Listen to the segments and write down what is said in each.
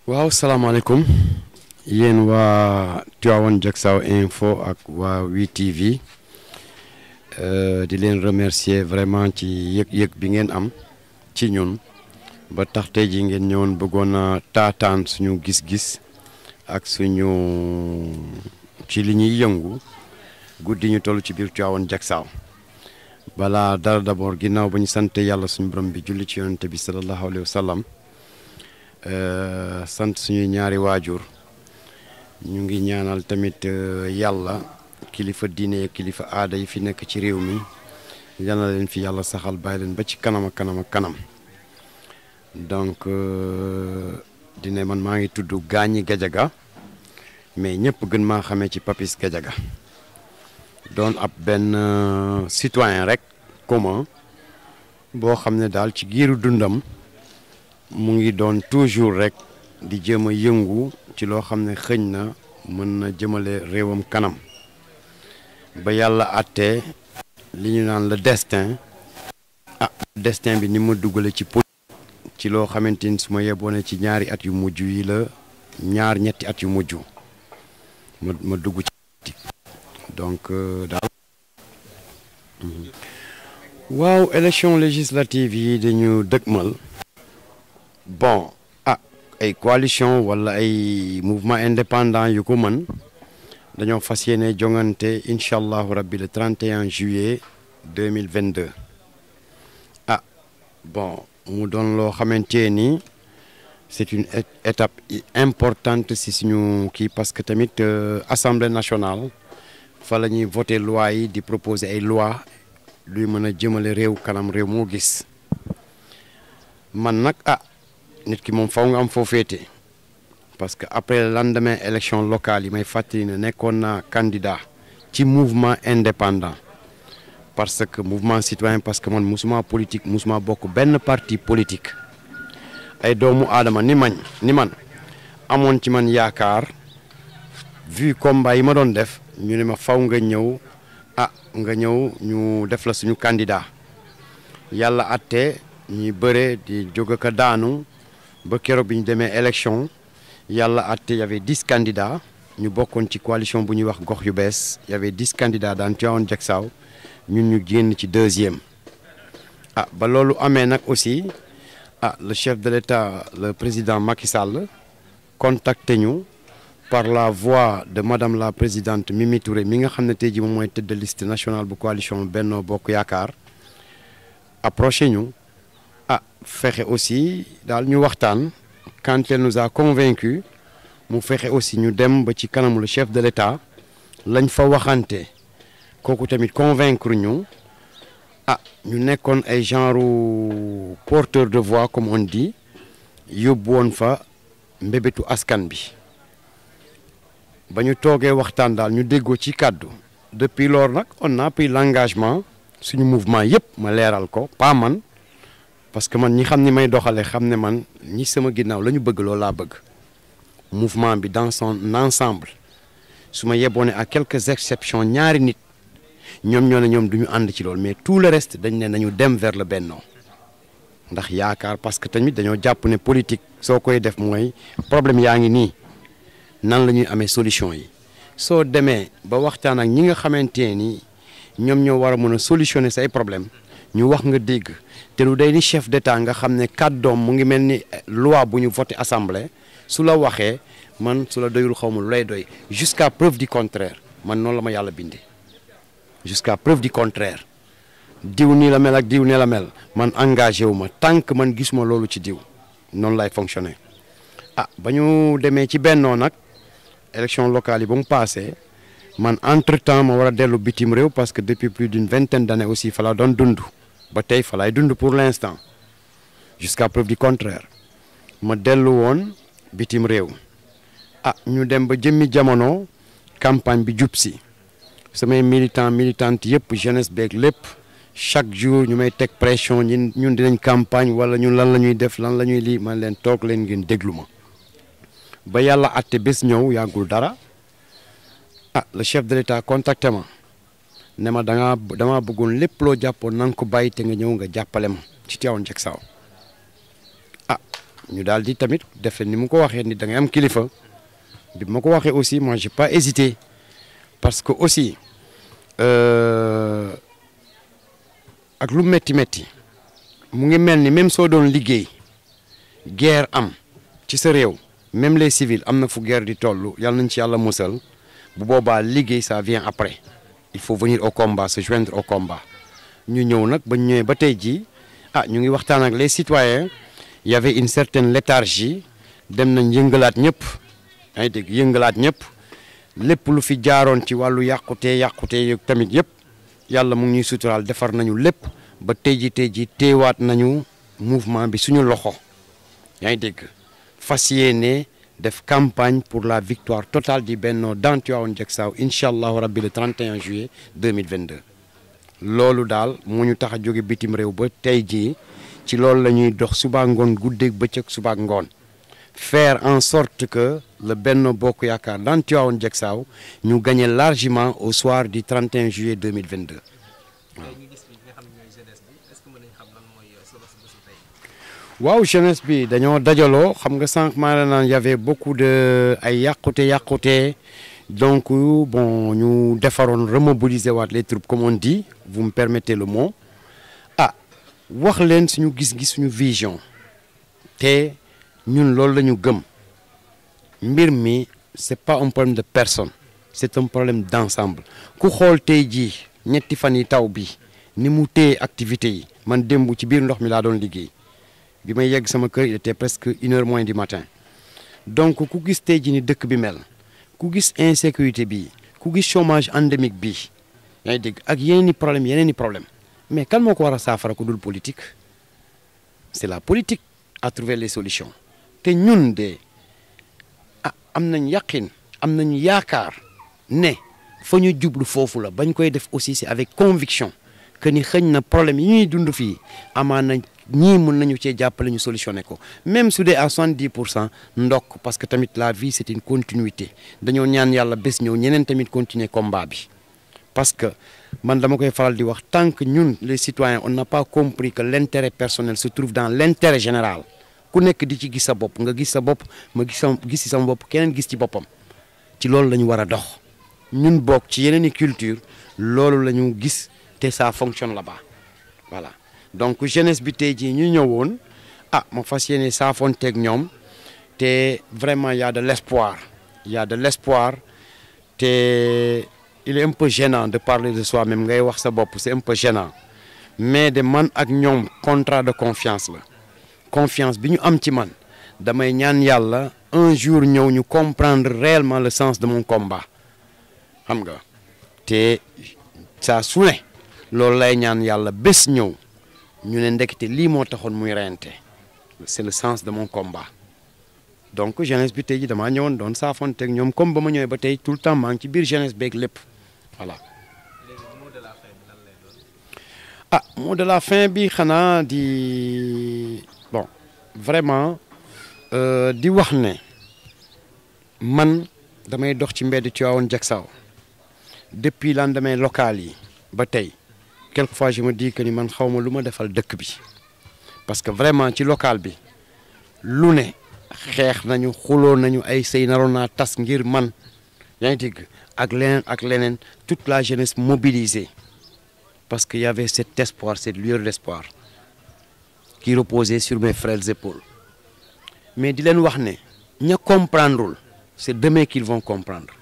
waaw salaamaaleykum yéen waa Tivaouane Diacksao Info ak waa 8TV di leen remercier vraiment ci yëg-yëg bi ngeen am ci ñun ba tax tey ji ngeen ñëwoon bëggoon a taataan suñu gis-gis ak suñu ci li ñuy yëngu guddi ñu toll ci biir Tivaouane Diacksao balaa dara d'abord ginnaaw ba ñu sant yàlla suñu borom bi julli ci yonente bi sallallahu alayhi wa sallam sant suñuy ñaari waajur ñu ngi ñaanal tamit yàlla kilifa diine kilifa aada yi fi nekk ci réew mi yal na leen fi yàlla saxal bàyyi leen ba ci kanam ak kanam ak kanam donc dine man maa ngi tudd Gagny Gadiaga mais ñëpp gën maa xamee ci Papis Gadiaga doon ab benn citoyen rek commun boo xam ne daal ci giiru dundam mu ngi doon toujours rek di jéem a yëngu ci loo xam ne xëñ na mën na jëmale réewam kanam ba yàlla àttee li ñu naan le destin destin bi ni ma duggale ci politique ci loo xamante ni su ma yeboone ci ñaari at yu mujj yi la ñetti at yu mujj ma dugg ci politique donc daal waaw élection législative yi dañu dëgmal bon ay coalition wala ay mouvement indépendant yu ko mën dañoo fas yéene jongante incha allahu rabbi le 31 juillet 2022 bon mu doon loo xamante ni c'est une étape importante si suñu kii parce que tamit assemblée nationale fa la ñuy voter loi yi di proposer ay loi luy mën a jëmale réew kanam réew moo gis man nag nit ki moom faw nga am foo féete parce que après le lendemain élection locale yi may fàttali ne nekkoon naa candidat ci mouvement indépendant parce que mouvement citoyen parce que man musuma politique musuma bokk benn parti politique ay doomu aadama ni man amoon ci man yaakaar vu combat yi ma doon def ñu ne ma faw nga ñëw nga ñëw ñu def la suñu candidat yàlla atte ñuy bëre di jóg ka daanu ba keroog bi ñu demee élection yàlla atte y avait 10 candidats ñu bokkoon ci coalition bu ñuy wax gox yu bees y avait 10 candidats dans Tivaouane Diacksao ñun ñu génn ci deuxième ba loolu amee nag aussi le chef de l'État le président Macky Sall contacté ñu par la voix de madame la présidente Mimi Touré mi nga xam ne tey jii moom mooy tête de liste nationale bu coalition Benno Bokk Yaakaar approché ñu fexe aussi daal ñu waxtaan quand elle nous a convaincu mu fexe aussi ñu dem ba ci kanamu le chef de l'État lañ fa waxante kooku tamit convaincre ñu ñu nekkoon ay genre porteur de voix comme on dit yóbbu woon fa mbébétu askan bi ba ñu toogee waxtaan daal ñu déggoo ci kàddu depuis lors nag on a pris l'engagement suñu mouvement yëpp ma leeral ko pas man parce que man ñi xam ni may doxale xam ne man ñi sama ginnaaw la ñu bëgg loolu laa bëgg mouvement bi dans son ensemble su ma yeboone à quelques exceptions ñaari nit ñoom ñoo ne ñoom du ñu ànd ci loolu mais tout le reste dañ ne nañu dem vers le bennoo ndax yaakaar parce que tamit dañoo jàpp ne politique soo koy def mooy problème yaa ngi nii nan la ñuy amee solution yi soo demee ba waxtaan ak ñi nga xamante ni ñoom ñoo war a mën a solutionner say problème ñu wax nga dégg te lu day ni chef d'état nga xam ne kàddoom mu ngi mel ni loi bu ñu voté assemblée su la waxee man su la doyul xaw ma lu lay doy jusqu'à preuve du contraire man noonu la ma yàlla bindee jusqu'à preuve du contraire diw nii la mel ak diw nii la mel man engagé wu ma tant que man gisuma loolu ci diw noonu lay fonctionner ba ñu demee ci bennoo nag élection locale yi ba mu passé man entre temps ma war a dellu bitim réew parce que depuis plus d'une vingtaine d'années aussi fa la doon dund ba tey fa laay dund pour l'instant jusqu'à preuve du contraire ma dellu woon bitim réew ñu dem ba jëmmi jamono campagne bi jub si samay militante yëpp jeunesse beeg lépp chaque jour ñu may teg pression ñun dinañ campagne wala ñun lan la ñuy def lan la ñuy lii man leen toog leen ngeen déglu ma ba yàlla atte bés ñëw yàggul dara le chef de l'État contacté ma ne ma dama bëggoon lépp loo jàppoon na nga ko bàyyi te nga ñëw nga jàppale ma ci Tivaouane Diacksao ñu daal di tamit def ni mu ko waxee ni da ngay am kilifa bi ma ko waxee aussi moi j'ai pas hésité parce que aussi ak lu métti métti mu ngi mel ni même soo doon liggéey guerre am ci sa réew même les civils am na fu guerre di toll yàlla nañ ci yàlla musal bu boobaa liggéey ça vient après il faut venir au combat se joindre au combat ñu ñëw nag ba ñëwee ba tey jii ñu ngi waxtaan ak les citoyens il y avait une certaine léthargie dem nañ yëngalaat ñëpp yaa ngi dégg yëngalaat ñëpp lépp lu fi jaaroon ci wàllu yàqute tamit yëpp yàlla mu ngi ñuy suturaal defar nañu lépp ba tey jii teewaat nañu mouvement bi suñu loxo yaa ngi dégg fas yéene def campagne pour la victoire totale du Benno dans Tivaouane Diacksao incha allahu rabbi le 31 juillet 2022 loolu daal moo ñu tax a jóge bitim réew ba tey jii ci loolu la ñuy dox suba ngoon guddeeg bëccëg suba ngoon faire en sorte que le Benno Bokk Yaakaar dans Tivaouane Diacksao ñu gagné largement au soir du 31 juillet 2022 waaw jeunesse bi dañoo dajaloo xam nga sànq maa la naan y avait beaucoup de ay yàqute donc bon ñu defaroon remobiliser waat les troupes comme on dit vous me permettez le mot wax leen suñu gis-gis suñu vision te ñun loolu la ñu gëm mbir mi c'est pas un problème de personne c'est un problème d'ensemble ku xool tey jii ñetti fan yi taw bi ni mu téye activités yi man démb ci biir ndox mi laa doon liggéey bi may yegg sama kër il était presque 1h moins du matin donc ku gis tey jii ni dëkk bi mel ku gis insécurité bi ku gis chômage endémique bi yaa ngi dégg ak yeneen i problème mais kan moo ko war a saafara ku dul politique c'est la politique à trouver les solutions te ñun de am nañ yaqin am nañu yaakaar ne fa ñu jublu foofu la bañ koy def aussi c'est avec conviction que ni xëñ na problème yi ñuy dund fii amaana ñii mën nañu cee jàppale ñu solutionner ko même su dee à 70% ndokk parce que tamit la vie c'est une continuité dañoo ñaan yàlla bés ñëw ñeneen tamit continuer combat bi parce que man dama koy faral di wax tant que ñun les citoyens on n'a pas compris que l'intérêt personnel se trouve dans l'intérêt général ku nekk di ci gis sa bopp nga gis sa bopp ma gis ci sama bopp keneen gis ci boppam ci loolu la ñu war a dox ñun bokk ci yeneen i culture loolu la ñu gis te ça fonctionne là-bas voilà donc jeunesse bi tey jii ñu ñëwoon ma fas yéene saafonteeg ñoom te vraiment y a de l'espoir te il est un peu gênant de parler de soi-même ngay wax sa bopp c'est un peu gênant mais de man ak ñoom contrat de confiance la confiance bi ñu am ci man damay ñaan yàlla un jour ñëw ñu comprendre réellement le sens de mon combat xam nga te saa su ne loolu lay ñaan yàlla bés ñëw ñu ne ndekete lii moo taxoon muy reyante c'est le sens de mon combat donc jeunesse bi tey ji damaa ñëwoon doon saafonteeg ñoom comme ba ma ñëwee ba tey tout le temps maa ngi ci biir jeunesse beeg lépp voilà. léegi mot de la fin bi lan lay doon. mot de la fin bi xanaa di bon vraiment di wax ne man damay dox ci mbedd Tivaouane Diacksao depuis lendemain local yi ba tey quelquefois je me dis que ni man xaw ma lu ma defal dëkk bi parce que vraiment ci local bi lu ne xeex nañu xuloo nañu ay sëy naroon naa tas ngir man yaa ngi dégg ak leneen toute la jeunesse mobilisée parce qu'il y avait cet espoir cette lueur d'espoir qui reposait sur mes frêles épaules mais di leen wax ne ña comprendrewul c'est demain qu'ils vont comprendre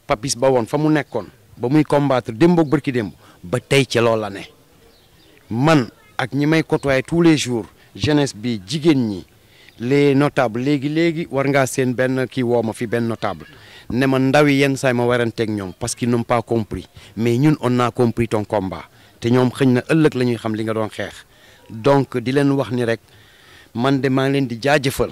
Papis ba woon fa mu nekkoon ba muy combattre démb ak bërki démb ba tey ci loolu la ne man ak ñi may côtoyer tous les jours jeunesse bi jigéen ñi les notables léegi war ngaa seen benn kii woo ma fi benn notable ne ma ndaw yi yenn saay ma waranteeg ñoom parce qu'ils n'ont pas compris mais ñun on a compris ton combat te ñoom xëñ na ëllëg la ñuy xam li nga doon xeex donc di leen wax ni rek man de maa ngi leen di jaajëfal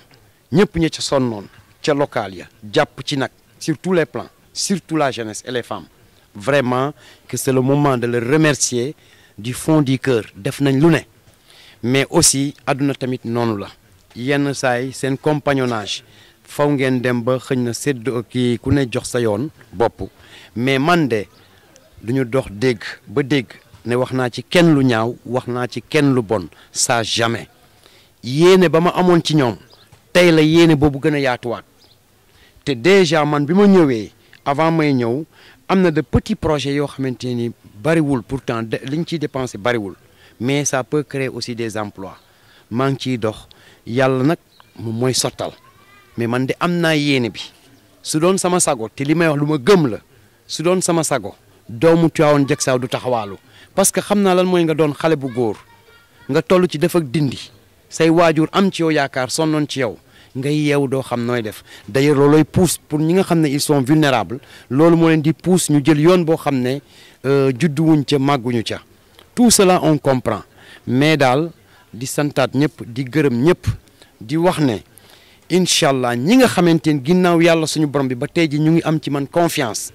ñëpp ña ca sonnoon ca local ya jàpp ci nag sur tous les plans surtout la jeunesse et les femmes vraiment que c'est le moment de le remercier du fond du cœur def nañ lu ne mais aussi àdduna tamit noonu la yenn saay seen compagnonnage faw ngeen dem ba xëñ na sédd kii ku ne jox sa yoon bopp mais man de duñu dox dégg ba dégg ne wax naa ci kenn lu ñaaw wax naa ci kenn lu bon ça jamais yéene ba ma amoon ci ñoom tey la yéene boobu gën a yaatuwaat te déjà man bi ma ñëwee avant may ñëw am na de petits projets yoo xamante ni bariwul pourtant li ñu ciy dépensé bariwul mais ça peut créer aussi des emplois maa ngi ciy dox yàlla nag moom mooy sottal mais man de am naa yéene bi su doon sama sago te li may wax lu ma gëm la su doon sama sago doomu Tivaouane Diacksao du taxawaalu parce que xam naa lan mooy nga doon xale bu góor nga toll ci def ak dindi say waajur am ci yow yaakaar sonnoon ci yow ngay yeew doo xam nooy def d'ailleurs loolooy pousse pour ñi nga xam ne ils sont vulnérables loolu moo leen di pousse ñu jël yoon boo xam ne judduwuñ ca màgguñu ca tout cela on comprend mais daal di santaat ñëpp di gërëm ñëpp di wax ne incha allah ñi nga xamante ne ginnaaw yàlla suñu borom bi ba tey ji ñu ngi am ci man confiance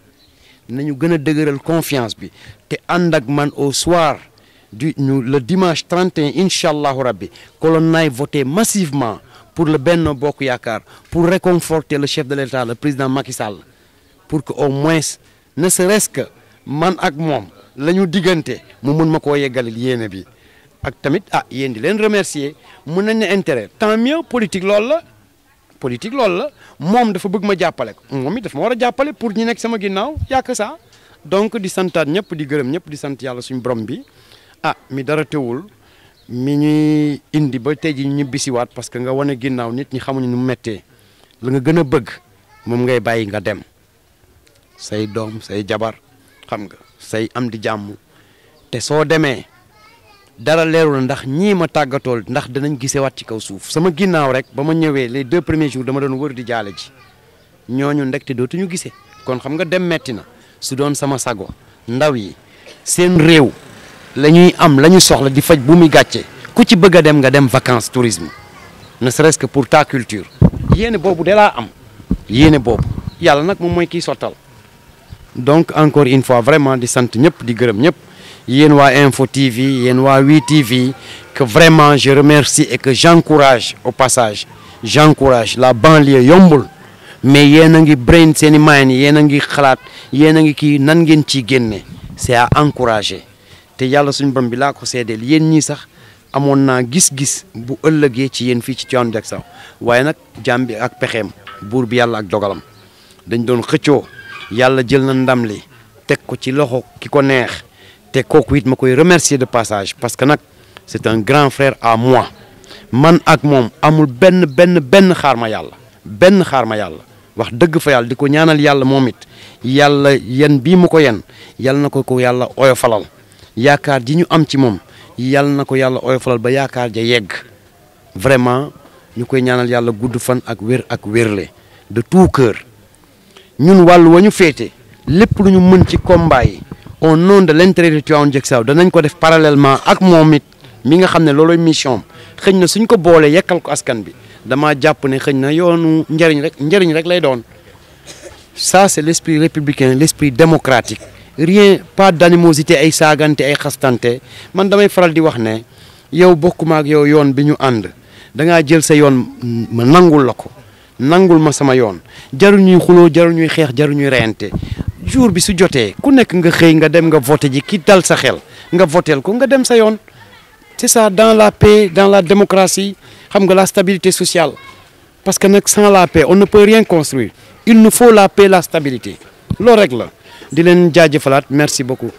nañu gën a dëgëral confiance bi te ànd ak man au soir le dimanche 31 incha allahu rabbi kolon naay voté massivement pour le Benno Bokk Yaakaar pour réconforter le chef de l'État le président Macky Sall pour que au moins ne serait-ce que man ak moom la ñu diggante mu mun ma koo yeggalil yéene bi ak tamit yéen di leen remercier mun nañ ne intérêt tant mieux politique loolu la moom dafa bëgg ma jàppale ko moom it dafa ma war a jàppale pour ñi nekk sama ginnaaw yàq ça donc di santaat ñëpp di gërëm ñëpp di sant yàlla suñu borom bi mi dara teewul mi ñuy indi ba tey ji ñu bisiwaat parce que nga wane ginnaaw nit ñi xamuñu nu mu méttee la nga gën a bëgg moom ngay bàyyi nga dem say doom say jabar xam nga say am di jàmm te soo demee dara leerul ndax ñii ma tàggatool ndax danañ gisewaat ci kaw suuf sama ginnaaw rek ba ma ñëwee les 2 premiers jours dama doon wër di jaale ji ñooñu ndekte dootuñu gisee kon xam nga dem metti na su doon sama sago ndaw yi seen réew la ñuy am la ñu soxla di faj bu muy gàcce ku ci bëgg a dem nga dem vacances tourisme ne serait-ce que pour ta culture yéene boobu de laa am yéene boobu yàlla nag moom mooy kiy sottal donc encore une fois vraiment di sant ñëpp di gërëm ñëpp yéen waa Info TV yéen waa 8 TV que vraiment je remercie et que j'encourage au passage j'encourage la banlieue yombul mais yéen a ngi brain seeni mind yéen a ngi xalaat yéen a ngi kii nan ngeen ciy génne c'est à encourager te yàlla suñu borom bi laa ko seedeel yéen ñii sax amoon naa gis-gis bu ëllëgee ci yéen fii ci Tivaouane Diacksao waaye nag jaam bi ak pexeem buur bi yàlla ak dogalam dañ doon xëccoo yàlla jël na ndam li teg ko ci loxo ki ko neex te kooku it ma koy remercier de passage parce que nag c'est un grand frère à moi man ak moom amul benn xaar ma yàlla wax dëgg fa yàlla di ko ñaanal yàlla moom it yàlla yen bii mu ko yen yàlla na ko yàlla oyofalal yaakaar ji ñu am ci moom yàlla na ko yàlla oyofalal ba yaakaar ja yegg vraiment ñu koy ñaanal yàlla gudd fan ak wérle de tout cœur ñun wàllu wa ñu féete lépp lu ñu mën ci combat yi au nom de l'intérêt de Tivaouane Diacksao danañ ko def parallèlement ak moom it mi nga xam ne looloy mission xëñ na suñ ko boolee yekkal ko askan bi dama jàpp ne xëñ na yoonu njëriñ rek lay doon ça c'est l'esprit républicain l'esprit démocratique rien pas d'animosité ay saagante ay xastante man damay faral di wax ne yow bokkuma ak yow yoon bi ñu ànd dangaa jël sa yoon ma nangul la ko nangul ma sama yoon jarul ñuy xuloo jarul ñuy xeex jarul ñuy reyante jour bi su jotee ku nekk nga xëy nga dem nga voté ji ki dal sa xel nga voteel ko nga dem sa yoon c'est ça dans la paix dans la démocratie xam nga la stabilité sociale parce que nag sans la paix on ne peut rien construire il nous faut la paix la stabilité loolu rek la di leen jaajëfalaat merci beaucoup